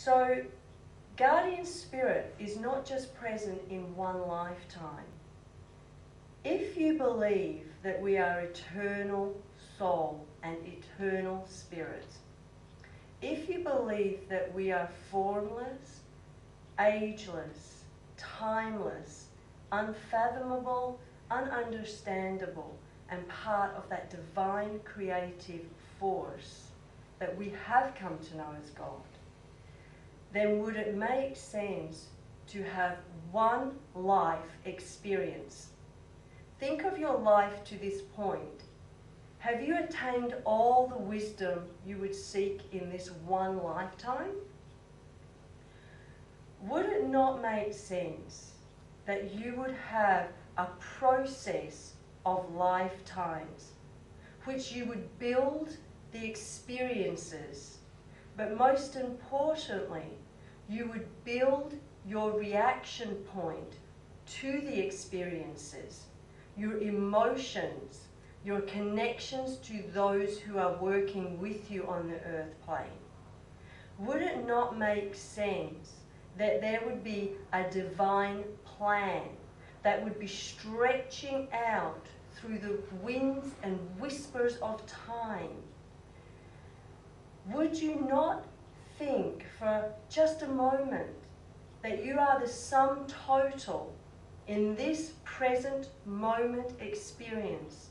So, guardian spirit is not just present in one lifetime. If you believe that we are eternal soul and eternal spirit, if you believe that we are formless, ageless, timeless, unfathomable, ununderstandable, and part of that divine creative force that we have come to know as God, then would it make sense to have one life experience? Think of your life to this point. Have you attained all the wisdom you would seek in this one lifetime? Would it not make sense that you would have a process of lifetimes, which you would build the experiences, but most importantly, you would build your reaction point to the experiences, your emotions, your connections to those who are working with you on the earth plane? Would it not make sense that there would be a divine plan that would be stretching out through the winds and whispers of time? Would you not think for just a moment that you are the sum total in this present moment experience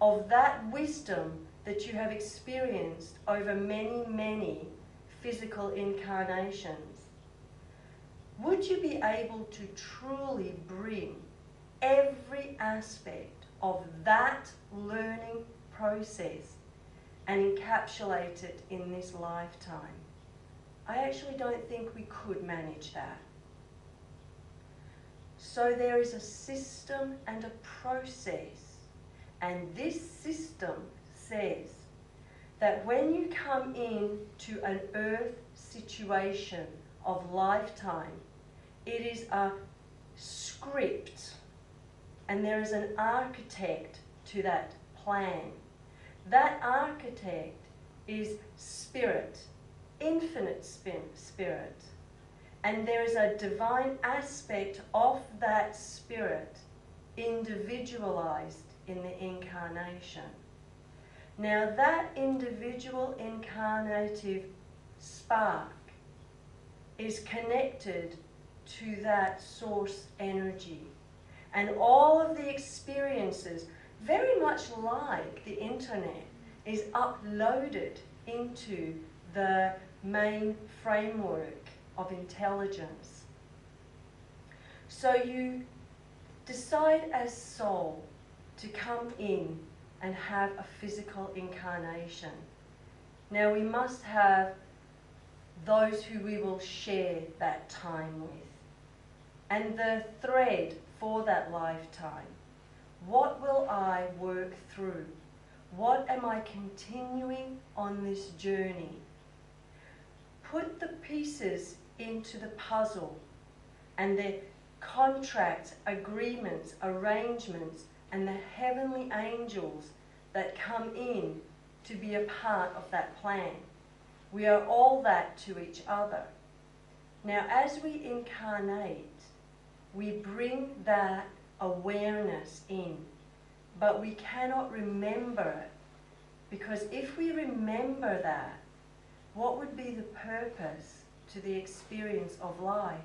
of that wisdom that you have experienced over many, many physical incarnations? Would you be able to truly bring every aspect of that learning process and encapsulate it in this lifetime? I actually don't think we could manage that. So there is a system and a process, and this system says that when you come into an earth situation of lifetime, it is a script, and there is an architect to that plan. That architect is spirit, infinite spirit, and there is a divine aspect of that spirit individualized in the incarnation. Now that individual incarnative spark is connected to that source energy, and all of the experiences, very much like the internet, is uploaded into the main framework of intelligence. So you decide as soul to come in and have a physical incarnation. Now we must have those who we will share that time with, and the thread for that lifetime. What will I work through? What am I continuing on this journey? Put the pieces into the puzzle, and the contracts, agreements, arrangements, and the heavenly angels that come in to be a part of that plan. We are all that to each other. Now, as we incarnate, we bring that awareness in, but we cannot remember it, because if we remember that, what would be the purpose to the experience of life?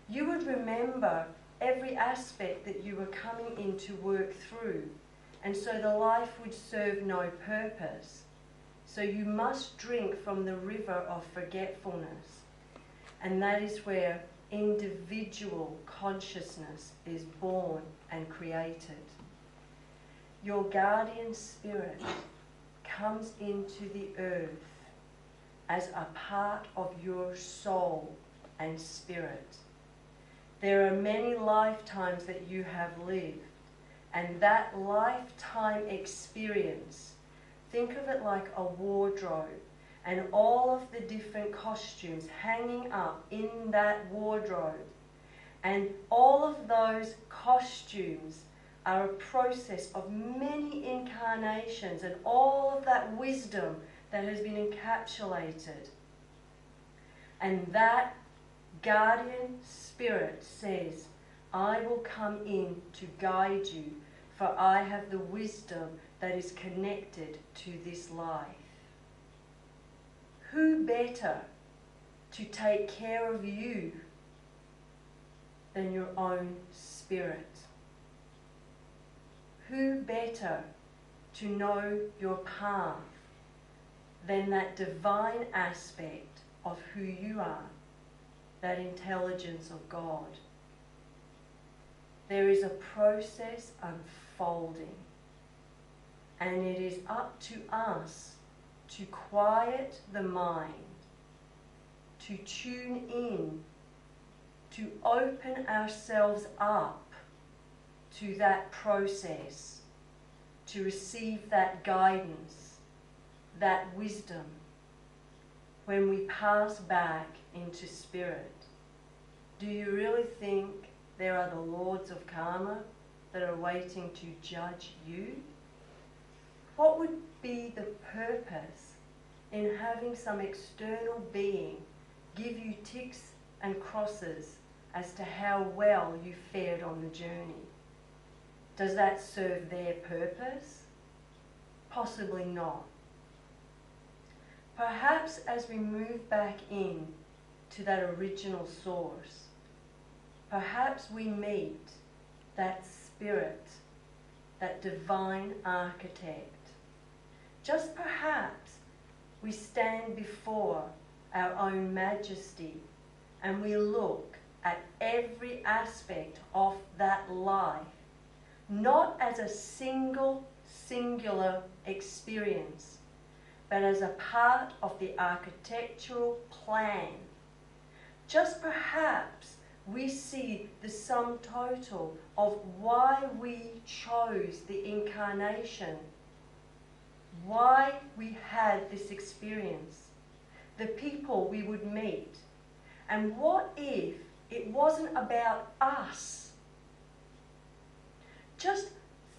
You would remember every aspect that you were coming in to work through, and so the life would serve no purpose. So you must drink from the river of forgetfulness, and that is where individual consciousness is born and created. Your guardian spirit comes into the earth as a part of your soul and spirit. There are many lifetimes that you have lived, and that lifetime experience, think of it like a wardrobe, and all of the different costumes hanging up in that wardrobe. And all of those costumes are a process of many incarnations, and all of that wisdom that has been encapsulated. And that guardian spirit says, I will come in to guide you, for I have the wisdom that is connected to this life. Who better to take care of you than your own spirit? Who better to know your path than that divine aspect of who you are, that intelligence of God? There is a process unfolding, and it is up to us to quiet the mind, to tune in, to open ourselves up to that process, to receive that guidance, that wisdom, when we pass back into spirit. Do you really think there are the lords of karma that are waiting to judge you? What would be the purpose in having some external being give you ticks and crosses as to how well you fared on the journey? Does that serve their purpose? Possibly not. Perhaps as we move back in to that original source, perhaps we meet that spirit, that divine architect. Just perhaps we stand before our own majesty and we look at every aspect of that life, not as a singular experience, but as a part of the architectural plan. Just perhaps we see the sum total of why we chose the incarnation, why we had this experience, the people we would meet, and what if it wasn't about us? Just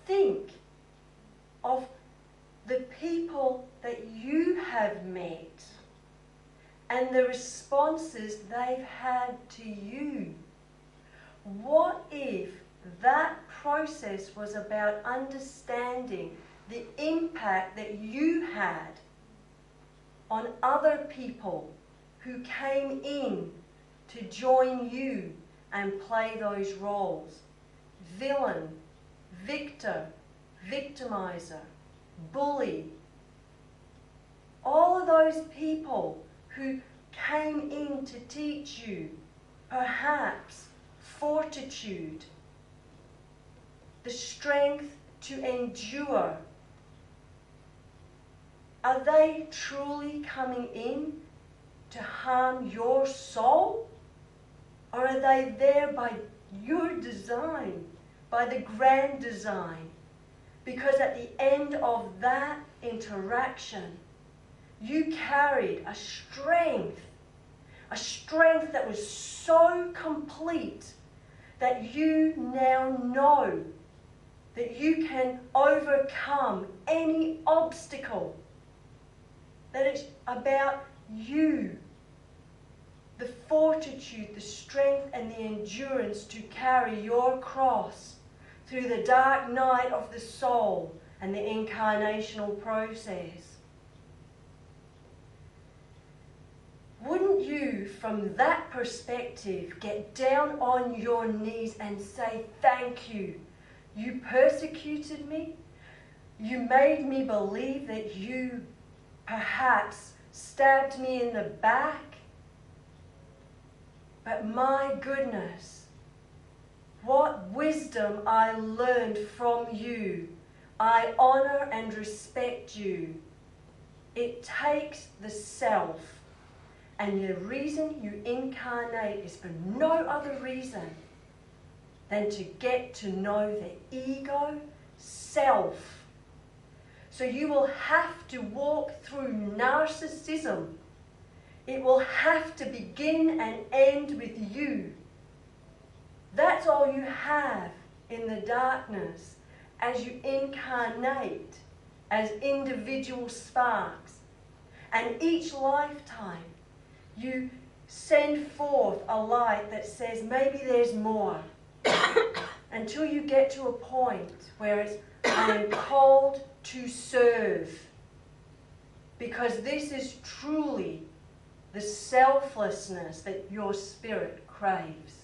think of the people that you have met and the responses they've had to you. What if that process was about understanding the impact that you had on other people who came in to join you and play those roles? Villain, victor, victimizer, bully. All of those people who came in to teach you, perhaps, fortitude, the strength to endure. Are they truly coming in to harm your soul? Or are they there by your design, by the grand design? Because at the end of that interaction, you carried a strength that was so complete that you now know that you can overcome any obstacle. That it's about you, the fortitude, the strength and the endurance to carry your cross through the dark night of the soul and the incarnational process. Wouldn't you, from that perspective, get down on your knees and say, thank you. You persecuted me. You made me believe that you perhaps stabbed me in the back. But my goodness, what wisdom I learned from you. I honor and respect you. It takes the self. And the reason you incarnate is for no other reason than to get to know the ego self. So you will have to walk through narcissism. It will have to begin and end with you. That's all you have in the darkness as you incarnate as individual sparks. And each lifetime, you Send forth a light that says maybe there's more. Until you get to a point where it's, I am called to serve. Because this is truly the selflessness that your spirit craves.